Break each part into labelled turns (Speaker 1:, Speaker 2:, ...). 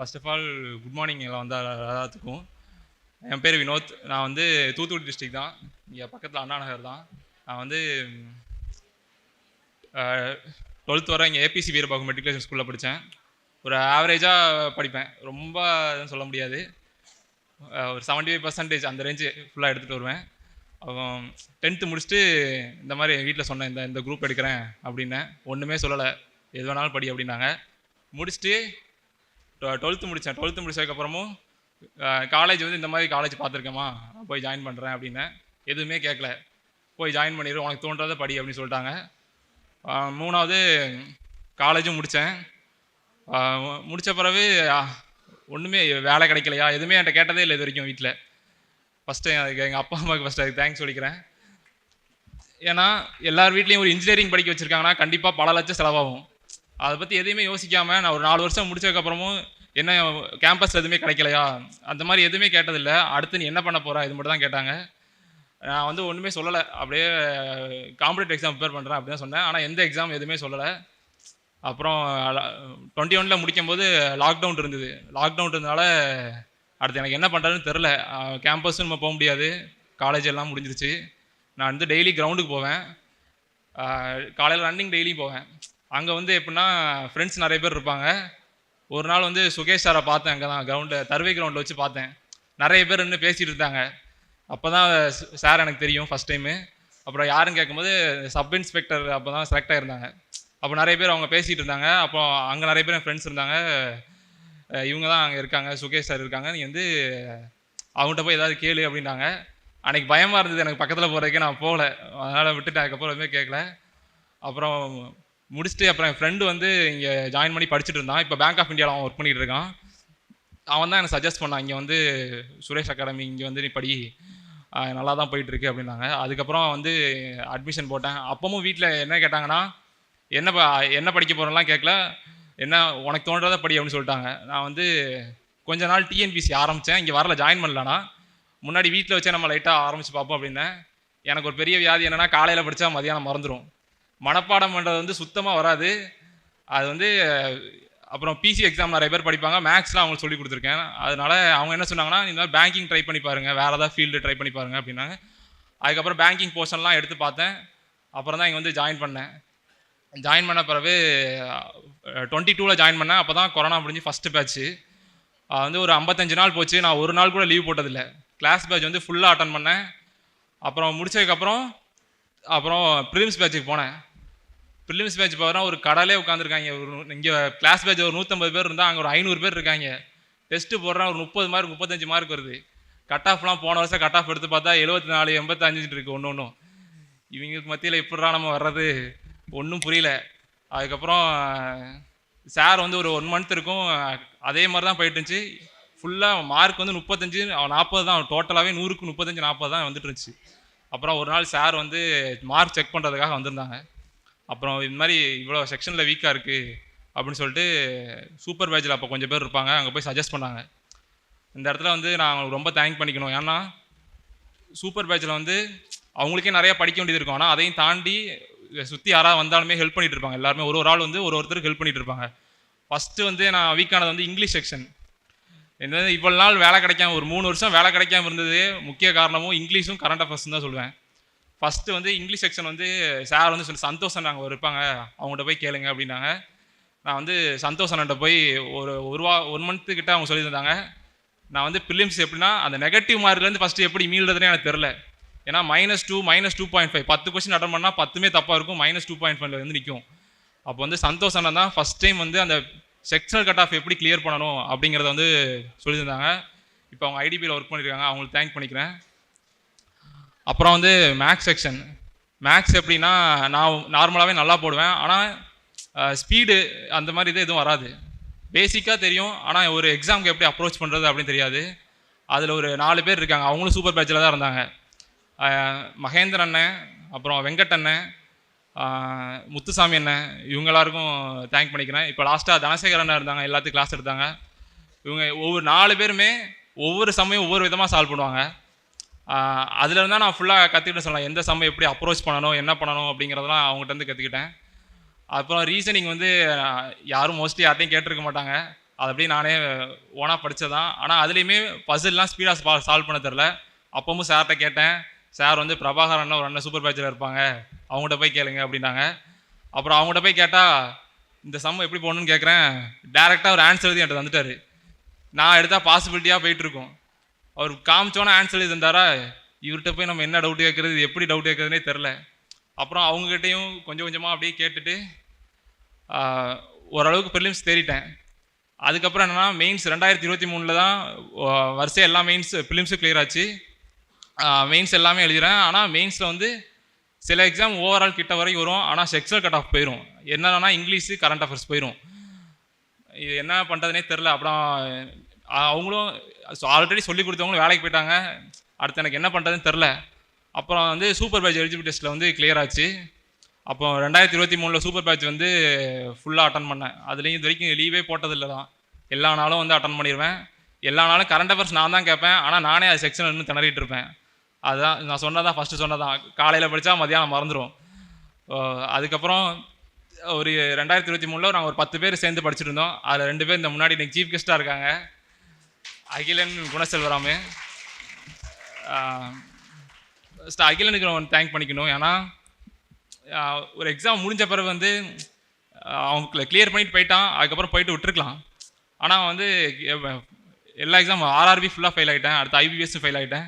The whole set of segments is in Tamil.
Speaker 1: First of all good morning எல்லாம் வந்த எல்லாத்துக்கும். என் பேர் வினோத். நான் வந்து தூத்துக்குடி டிஸ்ட்ரிக்ட் தான், இங்கே பக்கத்தில் அண்ணா நகர் தான். நான் வந்து 12th வரை இங்கே ஏபிசி வீரபாகு மெட்ரிகுலேஷன் ஸ்கூலில் படித்தேன். ஒரு ஆவரேஜாக படிப்பேன், ரொம்ப சொல்ல முடியாது. ஒரு 75% அந்த ரேஞ்சு ஃபுல்லாக எடுத்துகிட்டு வருவேன். அப்புறம் 10th முடிச்சுட்டு இந்த மாதிரி வீட்டில் சொன்னேன், இந்த குரூப் எடுக்கிறேன் அப்படின்னேன். ஒன்றுமே சொல்லலை, எது வேணாலும் படி அப்படின்னாங்க. முடிச்சுட்டு 12th முடித்தேன். 12th முடிச்சதுக்கப்புறமும் காலேஜ் வந்து இந்த மாதிரி காலேஜ் பார்த்துருக்கேம்மா, போய் ஜாயின் பண்ணுறேன் அப்படின்னேன். எதுவுமே கேட்கல, போய் ஜாயின் பண்ணிடு, உனக்கு தோன்றதை படி அப்படின்னு சொல்லிட்டாங்க. 3வது காலேஜும் முடித்தேன். முடித்த பிறகு ஒன்றுமே வேலை கிடைக்கலையா, எதுவுமே என்கிட்ட கேட்டதே இல்லை இது வரைக்கும் வீட்டில். ஃபஸ்ட்டு எங்கள் அப்பா அம்மாவுக்கு ஃபஸ்ட்டு அதுக்கு தேங்க்ஸ் சொல்லிக்கிறேன். ஏன்னா எல்லார் வீட்லேயும் ஒரு இன்ஜினியரிங் படிக்க வச்சுருக்காங்கன்னா கண்டிப்பாக பல லட்சம் செலவாகும். அதை பற்றி எதையுமே யோசிக்காமல் நான் ஒரு 4 வருஷம் முடிச்சதுக்கப்புறமும் என்ன கேம்பஸில் எதுவுமே கிடைக்கலையா, அந்த மாதிரி எதுவுமே கேட்டதில்லை. அடுத்து நீ என்ன பண்ண போகிறா, இது மட்டும் தான் கேட்டாங்க. நான் வந்து ஒன்றுமே சொல்லலை, அப்படியே காம்படிட்டிவ் எக்ஸாம் ப்ரிப்பேர் பண்ணுறேன் அப்படி தான் சொன்னேன். ஆனால் எந்த எக்ஸாம் எதுவுமே சொல்லலை. அப்புறம் 21 முடிக்கும்போது லாக்டவுன் இருந்தது. லாக்டவுன் இருந்தனால அடுத்து எனக்கு என்ன பண்ணுறதுன்னு தெரில. கேம்பஸும் நம்ம போக முடியாது, காலேஜ் எல்லாம் முடிஞ்சிருச்சு. நான் வந்து டெய்லி கிரவுண்டுக்கு போவேன், காலையில் ரன்னிங் டெய்லியும் போவேன். அங்கே வந்து எப்படின்னா ஃப்ரெண்ட்ஸ் நிறைய பேர் இருப்பாங்க. ஒரு நாள் வந்து சுகேஷ் சாரை பார்த்தேன், அங்கே தான் கிரவுண்டில் தருவை கிரவுண்டில் வச்சு பார்த்தேன். நிறைய பேர் இன்னும் பேசிகிட்டு இருந்தாங்க. அப்போ தான் சார் எனக்கு தெரியும் ஃபஸ்ட் டைமு. அப்புறம் யாருன்னு கேட்கும்போது சப் இன்ஸ்பெக்டர் அப்போ தான் செலக்ட் ஆகிருந்தாங்க. அப்போ நிறைய பேர் அவங்க பேசிகிட்டு இருந்தாங்க. அப்போ அங்கே நிறைய பேர் என் ஃப்ரெண்ட்ஸ் இருந்தாங்க. இவங்க தான் அங்கே இருக்காங்க, சுகேஷ் சார் இருக்காங்க, நீ வந்து அவங்கள்ட்ட போய் ஏதாவது கேளு அப்படின்னாங்க. அன்றைக்கி பயமாக இருந்தது எனக்கு, பக்கத்தில் போகிறதுக்கே நான் போகல. அதனால் விட்டுட்டேன், அதுக்கப்புறம் எதுவுமே கேட்கல. அப்புறம் முடிச்சுட்டு அப்புறம் என் ஃப்ரெண்டு வந்து இங்கே ஜாயின் பண்ணி படிச்சுட்டு இருந்தான். இப்போ பேங்க் ஆஃப் இந்தியாவில் அவன் ஒர்க் பண்ணிகிட்டு இருக்கான். அவன் தான் எனக்கு சஜஸ்ட் பண்ணான், இங்கே வந்து சுரேஷ் அகாடமி இங்கே வந்து நீ படி, நல்லா தான் போயிட்டுருக்கு அப்படின்னாங்க. அதுக்கப்புறம் வந்து அட்மிஷன் போட்டேன். அப்பவும் வீட்டில் என்ன கேட்டாங்கன்னா, என்ன படிக்க போகிறேன்லாம் கேட்கல, என்ன உனக்கு தோன்றதை படி அப்படின்னு சொல்லிட்டாங்க. நான் வந்து கொஞ்ச நாள் டிஎன்பிசி ஆரம்பித்தேன், இங்கே வரல, ஜாயின் பண்ணலன்னா. முன்னாடி வீட்டில் வச்சே நம்ம லைட்டாக ஆரம்பித்து பார்ப்போம் அப்படின்னேன். எனக்கு ஒரு பெரிய வியாதி என்னென்னா, காலையில் படித்தா மதியானம் மறந்துடும். மனப்பாடம் பண்ணுறது வந்து சுத்தமாக வராது. அது வந்து அப்புறம் பிசி எக்ஸாம் நிறைய பேர் படிப்பாங்க, மேக்ஸ்லாம் அவங்களுக்கு சொல்லி கொடுத்துருக்கேன். அதனால அவங்க என்ன சொன்னாங்கன்னா, இந்த மாதிரி பேங்கிங் ட்ரை பண்ணி பாருங்கள், வேறு ஏதாவது ஃபீல்டு ட்ரை பண்ணி பாருங்கள் அப்படின்னாங்க. அதுக்கப்புறம் பேங்கிங் போர்ஷன்லாம் எடுத்து பார்த்தேன். அப்புறம் தான் இங்கே வந்து ஜாயின் பண்ணேன். ஜாயின் பண்ண பிறகு 22ல் ஜாயின் பண்ணேன். அப்போ தான் கொரோனா முடிஞ்சு ஃபஸ்ட்டு பேட்ச்சு. வந்து ஒரு 55 நாள் போச்சு. நான் ஒரு நாள் கூட லீவ் போட்டதில்லை. கிளாஸ் பேட்ச் வந்து ஃபுல்லாக அட்டன் பண்ணேன். அப்புறம் முடிச்சதுக்கப்புறம் ப்ரிலிம்ஸ் பேட்சுக்கு போனேன். ப்ரிலிம்ஸ் பேட்ச் போகிறோம், ஒரு கடலே உட்காந்துருக்காங்க. இங்கே கிளாஸ் பேட்ச் ஒரு 150 பேர் இருந்தால் அங்கே ஒரு 500 பேர் இருக்காங்க. டெஸ்ட்டு போடுறேன், ஒரு 30 மார்க் 35 மார்க் வருது. கட் ஆஃப்லாம் போன வருஷம் கட் ஆஃப் எடுத்து பார்த்தா 74 85 இருக்குது ஒன்று ஒன்றும். இவங்களுக்கு மத்தியில் எப்படா நம்ம வர்றது, ஒன்றும் புரியல. அதுக்கப்புறம் சார் வந்து ஒரு 1 மந்த் இருக்கும், அதே மாதிரி தான் போயிட்டு இருந்துச்சு. ஃபுல்லாக மார்க் வந்து 35 40 தான், டோட்டலாகவே 100க்கு 35 40 தான் வந்துட்டு இருந்துச்சு. அப்புறம் ஒரு நாள் சார் வந்து மார்க் செக் பண்ணுறதுக்காக வந்திருந்தாங்க. அப்புறம் இது மாதிரி இவ்வளோ செக்ஷனில் வீக்காக இருக்குது அப்படின்னு சொல்லிட்டு சூப்பர் பேட்சில் அப்போ கொஞ்சம் பேர் இருப்பாங்க, அங்கே போய் சஜஸ்ட் பண்ணாங்க. இந்த இடத்துல வந்து நான் அவங்களுக்கு ரொம்ப தேங்க் பண்ணிக்கணும். ஏன்னா சூப்பர் பேட்சில் வந்து அவங்களுக்கே நிறையா படிக்க வேண்டியது இருக்கும். ஆனால் அதையும் தாண்டி சுற்றி யாராவது வந்தாலுமே ஹெல்ப் பண்ணிகிட்டு இருப்பாங்க. எல்லாருமே ஒரு ஆள் வந்து ஒருத்தருக்கு ஹெல்ப் பண்ணிகிட்டு இருப்பாங்க. ஃபஸ்ட்டு வந்து நான் வீக்கானது வந்து இங்கிலீஷ் செக்ஷன். என்ன இவ்வளோ நாள் வேலை கிடைக்காம, ஒரு 3 வருஷம் வேலை கிடைக்காம இருந்தது முக்கிய காரணமும் இங்கிலீஷும் கரண்ட் அஃபேர்ஸ் தான் சொல்லுவேன். ஃபஸ்ட்டு வந்து இங்கிலீஷ் செக்ஷன் வந்து சார் வந்து சொல்லி சந்தோஷம் நாங்கள் இருப்பாங்க, அவங்கள்ட்ட போய் கேளுங்க அப்படின்னாங்க. நான் வந்து சந்தோஷன்ட்ட போய் ஒரு 1 மந்த்து கிட்ட அவங்க சொல்லியிருந்தாங்க. நான் வந்து ப்ரிலிம்ஸ் எப்படின்னா அந்த நெகட்டிவ் மார்க்லேருந்து ஃபஸ்ட்டு எப்படி மீள்றதுனே எனக்கு தெரில. ஏன்னா -2 -2.5 10 கொஸ்டின் அட்டன் பண்ணால் 10மே தப்பாக இருக்கும், -2.5 வந்து நிற்கும். அப்போ வந்து சந்தோஷம் தான் ஃபஸ்ட் டைம் வந்து அந்த செக்ஷனல் கட் ஆஃப் எப்படி கிளியர் பண்ணணும் அப்படிங்கிறத வந்து சொல்லியிருந்தாங்க. இப்போ அவங்க ஐடிபியில் ஒர்க் பண்ணியிருக்காங்க, அவங்களுக்கு தேங்க் பண்ணிக்கிறேன். அப்புறம் வந்து மேக்ஸ் செக்ஷன். மேக்ஸ் எப்படின்னா நான் நார்மலாகவே நல்லா போடுவேன், ஆனால் ஸ்பீடு அந்த மாதிரி இது எதுவும் வராது. பேசிக்காக தெரியும், ஆனால் ஒரு எக்ஸாமுக்கு எப்படி அப்ரோச் பண்ணுறது அப்படின்னு தெரியாது. அதில் ஒரு 4 பேர் இருக்காங்க, அவங்களும் சூப்பர் பேட்சில் தான் இருந்தாங்க. மகேந்திர அண்ணன், அப்புறம் வெங்கட் அண்ணன், முத்துசாமி அண்ணன், இவங்க எல்லாருக்கும் தேங்க் பண்ணிக்கிறேன். இப்போ லாஸ்ட்டாக தனசேகர் அண்ணன் இருந்தாங்க, எல்லாத்துக்கும் கிளாஸ் எடுத்தாங்க. இவங்க ஒவ்வொரு 4 பேருமே ஒவ்வொரு சமயம் ஒவ்வொரு விதமாக சால்வ் பண்ணுவாங்க. அதில் இருந்தால் நான் ஃபுல்லாக கற்றுக்கிட்டேன்னு சொல்லலாம். எந்த சமயம் எப்படி அப்ரோச் பண்ணணும், என்ன பண்ணணும் அப்படிங்கிறதெல்லாம் அவங்ககிட்ட வந்து கற்றுக்கிட்டேன். அப்புறம் ரீசனிங் வந்து யாரும் மோஸ்ட்லி யார்ட்டையும் கேட்டிருக்க மாட்டாங்க. அது அப்படியே நானே ஓனாக படித்ததான். ஆனால் அதுலேயுமே பசில்லாம் ஸ்பீடாக சால்வ் பண்ண தெரில. அப்பவும் சார்கிட்ட கேட்டேன். சார் வந்து பிரபாகரன் ஒரு அண்ணன் சூப்பர்வைசராக இருப்பாங்க, அவங்ககிட்ட போய் கேளுங்க அப்படின்னாங்க. அப்புறம் அவங்ககிட்ட போய் கேட்டால் இந்த சம் எப்படி போகணுன்னு கேட்குறேன், டேரெக்டாக ஒரு ஆன்சர் எழுதி என்கிட்ட வந்துட்டார். நான் எடுத்தால் பாசிபிலிட்டியாக போயிட்டுருக்கோம். அவர் காமிச்சோன்னே ஆன்சர் எழுதி தந்தாரா, இவர்கிட்ட போய் நம்ம என்ன டவுட் கேட்குறது, எப்படி டவுட் கேட்குறதுனே தெரில. அப்புறம் அவங்ககிட்டையும் கொஞ்சம் கொஞ்சமாக அப்படியே கேட்டுட்டு ஓரளவுக்கு ப்ரிலிம்ஸ் தேறிட்டேன். அதுக்கப்புறம் என்னென்னா மெயின்ஸ் 2023 தான் வரிசையாக எல்லா மெயின்ஸ் ப்ரிலிம்ஸும் கிளியர் ஆச்சு. மெயின்ஸ் எல்லாமே எழுதுகிறேன். ஆனால் மெயின்ஸில் வந்து சில எக்ஸாம் ஓவரால் கிட்ட வரைக்கும் வரும், ஆனால் செக்ஷனல் கட் ஆஃப் போயிடும். என்னன்னா இங்கிலீஷு கரண்ட் அஃபேர்ஸ் போயிடும். இது என்ன பண்ணுறதுனே தெரில. அப்புறம் அவங்களும் ஆல்ரெடி சொல்லி கொடுத்தவங்களும் வேலைக்கு போயிட்டாங்க. அடுத்து எனக்கு என்ன பண்ணுறதுன்னு தெரில. அப்புறம் வந்து சூப்பர் பேட்ச் எலிஜிபிலிட்டி டெஸ்ட்டில் வந்து கிளியர் ஆச்சு. அப்போ 2023 சூப்பர் பேட்ச் வந்து ஃபுல்லாக அட்டன் பண்ணேன். அதுலேயும் இது வரைக்கும் லீவே போட்டதில்லை தான். எல்லா நாளும் வந்து அட்டன் பண்ணிடுவேன். எல்லா நாளும் கரண்ட் அஃபேர்ஸ் நான் தான் கேட்பேன். ஆனால் நானே அது செக்ஷன் இன்னும் திணறிட்டு இருப்பேன். அதுதான் நான் சொன்னதான் ஃபஸ்ட்டு சொன்னதான். காலையில் படித்தா மதியானம் மறந்துடும். அதுக்கப்புறம் ஒரு 2023 நாங்கள் ஒரு 10 பேர் சேர்ந்து படிச்சுட்டு இருந்தோம். அதில் 2 பேர் இந்த முன்னாடி இன்றைக்கி சீஃப் கெஸ்ட்டாக இருக்காங்க, அகிலன் குணசெல்வராமு. ஃபஸ்ட்டு அகிலனுக்கு நான் தேங்க் பண்ணிக்கணும். ஏன்னா ஒரு எக்ஸாம் முடிஞ்ச பிறகு வந்து அவங்க கிளியர் பண்ணிட்டு போயிட்டான். அதுக்கப்புறம் போயிட்டு விட்டுருக்கலாம். ஆனால் வந்து எல்லா எக்ஸாம் ஆர்ஆர்பி ஃபுல்லாக ஃபெயில் ஆகிட்டேன். அடுத்து ஐபிஎஸ் ஃபெயில் ஆகிட்டேன்.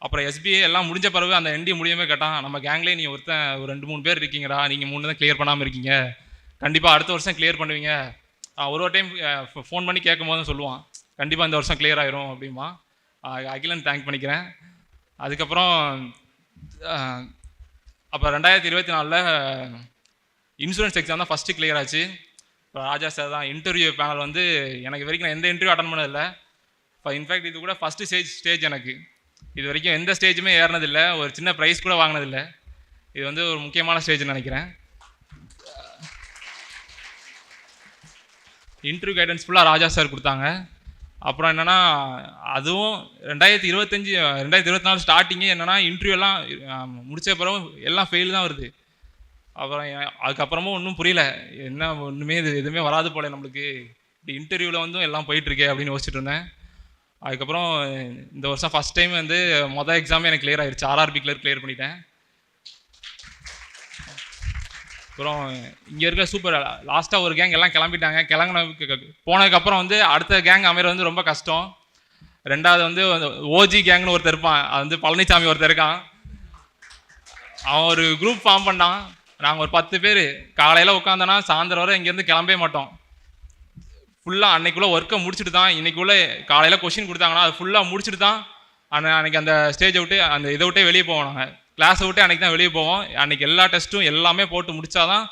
Speaker 1: அப்புறம் எஸ்பிஐ எல்லாம் முடிஞ்ச பிறகு அந்த என்டி முடியவே கேட்டான், நம்ம கேங்லேயே நீ ஒருத்தன் ஒரு 2-3 பேர் இருக்கீங்கடா, நீங்கள் 3 தான் கிளியர் பண்ணாமல் இருக்கீங்க, கண்டிப்பாக அடுத்த வருஷம் கிளியர் பண்ணுவீங்க. ஒரு டைம் ஃபோன் பண்ணி கேட்கும் போது சொல்லுவான், கண்டிப்பாக இந்த வருஷம் கிளியர் ஆயிரும் அப்படிமா. அகிலன் தேங்க் பண்ணிக்கிறேன். அதுக்கப்புறம் அப்போ 2024 இன்சூரன்ஸ் எக்ஸாம் தான் ஃபஸ்ட்டு கிளியர் ஆச்சு. இப்போ ராஜா சார் தான் இன்டர்வியூ பேனல் வந்து எனக்கு வரைக்கும் நான் எந்த இன்டர்வியூ அட்டன் பண்ணதில்லை. இப்போ இன்ஃபேக்ட் இது கூட ஃபஸ்ட்டு ஸ்டேஜ் எனக்கு. இது வரைக்கும் எந்த ஸ்டேஜுமே ஏறினதில்லை, ஒரு சின்ன ப்ரைஸ் கூட வாங்கினதில்லை. இது வந்து ஒரு முக்கியமான ஸ்டேஜ்னு நினைக்கிறேன். இன்டர்வியூ கைடன்ஸ் ஃபுல்லாக ராஜா சார் கொடுத்தாங்க. அப்புறம் என்னென்னா அதுவும் 2024 ஸ்டார்டிங்கே என்னென்னா இன்டர்வியூலாம் முடித்த பிறகு எல்லாம் ஃபெயில் தான் வருது. அப்புறம் அதுக்கப்புறமும் ஒன்றும் புரியல, என்ன ஒன்றுமே இது எதுவுமே வராது போல நம்மளுக்கு, இப்படி இன்டர்வியூவில் வந்து எல்லாம் போயிட்டுருக்கே அப்படின்னு யோசிச்சுட்டு இருந்தேன். அதுக்கப்புறம் இந்த வருஷம் ஃபஸ்ட் டைம் வந்து மொதல் எக்ஸாமே எனக்கு கிளியர் ஆகிடுச்சு. ஆர்ஆர்பி கிளியர் பண்ணிட்டேன். அப்புறம் இங்கே இருக்க சூப்பர் லாஸ்ட்டாக ஒரு கேங் எல்லாம் கிளம்பிட்டாங்க. போனதுக்கப்புறம் வந்து அடுத்த கேங் அமைகிறது வந்து ரொம்ப கஷ்டம். 2வது வந்து ஓஜி கேங்னு ஒருத்தர் இருப்பான், அது வந்து பழனிசாமி ஒருத்தர் இருக்கான். அவன் ஒரு குரூப் ஃபார்ம் பண்ணான். நாங்கள் ஒரு 10 பேர் காலையில் உட்காந்தோன்னா சாயந்தரம் வரை இங்கேருந்து கிளம்பவே மாட்டோம். ஃபுல்லாக அன்னைக்குள்ளே ஒர்க்கை முடிச்சுட்டு தான், இன்றைக்குள்ளே காலையில் கொஷின் கொடுத்தாங்கன்னா அது ஃபுல்லாக முடிச்சுட்டு தான் அன்றைக்கி அந்த ஸ்டேஜை விட்டு அந்த இதை விட்டே வெளியே போவோம். நாங்கள் கிளாஸை விட்டு அன்றைக்கி தான் வெளியே போவோம். அன்றைக்கி எல்லா டெஸ்ட்டும் எல்லாமே போட்டு முடித்தா தான்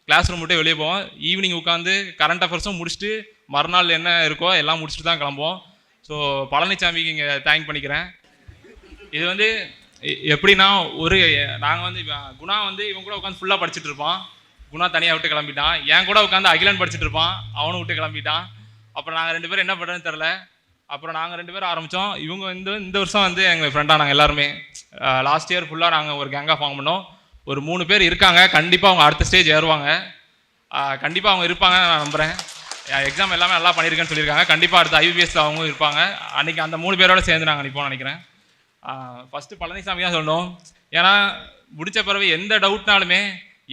Speaker 1: கிளாஸ் ரூம் விட்டே வெளியே போவோம். ஈவினிங் உட்காந்து கரண்ட் அஃபேர்ஸும் முடிச்சுட்டு மறுநாள் என்ன இருக்கோ எல்லாம் முடிச்சுட்டு தான் கிளம்புவோம். ஸோ பழனிசாமிக்கு இங்கே தேங்க் பண்ணிக்கிறேன். இது வந்து எப்படின்னா நாங்கள் வந்து குணா வந்து இவன் கூட உட்காந்து ஃபுல்லாக படிச்சுட்டு இருப்பான். குணா தனியாக விட்டு கிளம்பிட்டான். என் கூட உட்காந்து அகிலன் படிச்சுட்டு இருப்பான், அவனும் விட்டு கிளம்பிட்டான். அப்புறம் நாங்கள் 2 பேரும் என்ன பண்ணுறதுன்னு தெரில. அப்புறம் நாங்கள் 2 பேரும் ஆரம்பித்தோம். இவங்க இந்த வருஷம் வந்து எங்கள் ஃப்ரெண்டாக நாங்கள் எல்லாருமே லாஸ்ட் இயர் ஃபுல்லாக நாங்கள் ஒரு கேங்காக ஃபார்ம் பண்ணோம். ஒரு 3 பேர் இருக்காங்க, கண்டிப்பாக அவங்க அடுத்த ஸ்டேஜ் ஏறுவாங்க. கண்டிப்பாக அவங்க இருப்பாங்க நான் நம்புகிறேன். எக்ஸாம் எல்லாமே நல்லா பண்ணியிருக்கேன்னு சொல்லியிருக்காங்க. கண்டிப்பாக அடுத்த ஐபிஎஸ்ல அவங்க இருப்பாங்க. அன்றைக்கி அந்த 3 பேரோட சேர்ந்து நாங்கள் நிற்போம்னு நினைக்கிறேன். ஃபஸ்ட்டு பழனிசாமி தான் சொல்லணும். ஏன்னா முடித்த பிறகு எந்த டவுட்னாலுமே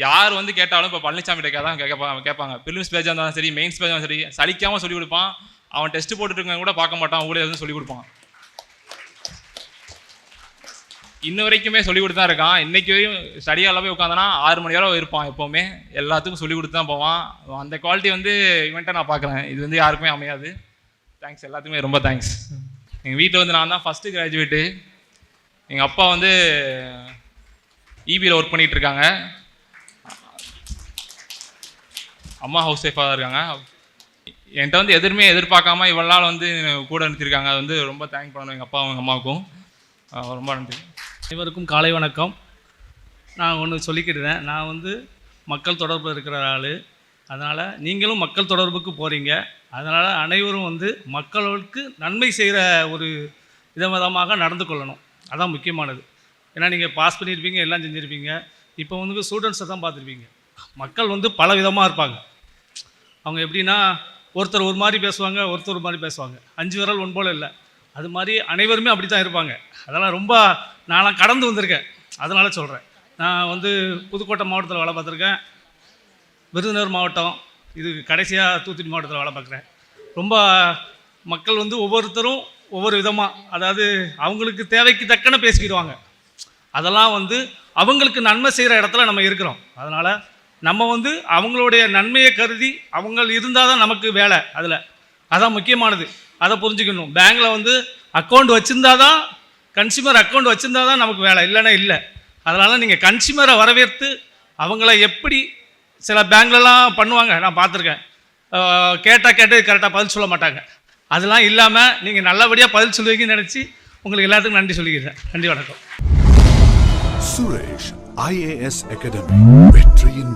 Speaker 1: யார் வந்து கேட்டாலும் இப்போ பழனிசாமிகிட்ட தான் கேட்பாங்க. ப்ரிலிம்ஸ் பேஜாக இருந்தாலும் சரி, மெயின்ஸ் பேஜாக இருந்தாலும் சரி, சலிக்காமல் சொல்லிக் கொடுப்பான். அவன் டெஸ்ட் போட்டுட்டு கூட பார்க்க மாட்டான், ஊழல் எதுவும் சொல்லிக் கொடுப்பான். இன்ன வரைக்குமே சொல்லிக் கொடுத்து தான் இருக்கான். இன்றைக்கி வரையும் ஸ்டடியால் போய் உட்காந்தனா 6 மணி நேரம் இருப்பான். எப்போவுமே எல்லாத்துக்கும் சொல்லிக் கொடுத்து தான் போவான். அந்த குவாலிட்டி வந்து இவன்ட்ட நான் பார்க்குறேன். இது வந்து யாருக்குமே அமையாது. தேங்க்ஸ், எல்லாத்துக்குமே ரொம்ப தேங்க்ஸ். எங்கள் வீட்டில் வந்து நான் தான் ஃபஸ்ட்டு கிராஜுவேட்டு. எங்கள் அப்பா வந்து இபியில் ஒர்க் பண்ணிகிட்டு இருக்காங்க. அம்மா ஹவுஸ் ஒய்ஃபாக தான் இருக்காங்க. என்கிட்ட வந்து எதுவுமே எதிர்பார்க்காம இவ்வளோ நாள் வந்து கூட நிறுத்திருக்காங்க. அது வந்து ரொம்ப தேங்க் பண்ணணும் எங்கள் அப்பாவும் எங்கள் அம்மாவுக்கும். ரொம்ப நன்றி.
Speaker 2: அனைவருக்கும் காலை வணக்கம். நான் ஒன்று சொல்லிக்கிட்டேன், நான் வந்து மக்கள் தொடர்பில் இருக்கிற ஆள். அதனால் நீங்களும் மக்கள் தொடர்புக்கு போகிறீங்க. அதனால் அனைவரும் வந்து மக்களுக்கு நன்மை செய்கிற ஒரு விதமாக நடந்து கொள்ளணும். அதான் முக்கியமானது. ஏன்னா நீங்கள் பாஸ் பண்ணியிருப்பீங்க, எல்லாம் செஞ்சுருப்பீங்க. இப்போ வந்து ஸ்டூடெண்ட்ஸை தான் பார்த்துருப்பீங்க. மக்கள் வந்து பல விதமாக இருப்பாங்க. அவங்க எப்படின்னா ஒருத்தர் ஒரு மாதிரி பேசுவாங்க, ஒருத்தர் ஒரு மாதிரி பேசுவாங்க. 5 விரல் ஒன் போல் இல்லை. அது மாதிரி அனைவருமே அப்படி தான் இருப்பாங்க. அதெல்லாம் ரொம்ப நான்லாம் கடந்து வந்திருக்கேன். அதனால சொல்கிறேன். நான் வந்து புதுக்கோட்டை மாவட்டத்தில் வேலை பார்த்துருக்கேன். விருதுநகர் மாவட்டம், இது கடைசியாக தூத்துக்குடி மாவட்டத்தில் வேலை பார்க்குறேன். ரொம்ப மக்கள் வந்து ஒவ்வொருத்தரும் ஒவ்வொரு விதமாக, அதாவது அவங்களுக்கு தேவைக்கு தக்கன பேசிக்கிடுவாங்க. அதெல்லாம் வந்து அவங்களுக்கு நன்மை செய்கிற இடத்துல நம்ம இருக்கிறோம். அதனால் நம்ம வந்து அவங்களுடைய நன்மையை கருதி அவங்க இருந்தால் தான் நமக்கு வேலை. அதில் அதான் முக்கியமானது. அதை புரிஞ்சுக்கணும். பேங்க்கில் வந்து அக்கௌண்ட் வச்சுருந்தா தான், கன்சியூமர் அக்கௌண்ட் வச்சுருந்தா தான் நமக்கு வேலை, இல்லைன்னா இல்லை. அதனால் நீங்கள் கன்சியூமரை வரவேற்று அவங்கள எப்படி சில பேங்க்லலாம் பண்ணுவாங்க, நான் பார்த்துருக்கேன். கேட்டு கரெக்டாக பதில் சொல்ல மாட்டாங்க. அதெல்லாம் இல்லாமல் நீங்கள் நல்லபடியாக பதில் சொல்லுவீங்கன்னு நினச்சி உங்களுக்கு எல்லாத்துக்கும் நன்றி சொல்லிக்கிறேன். நன்றி, வணக்கம்.
Speaker 3: சுரேஷ் IAS அகாடமி, வெற்றியின்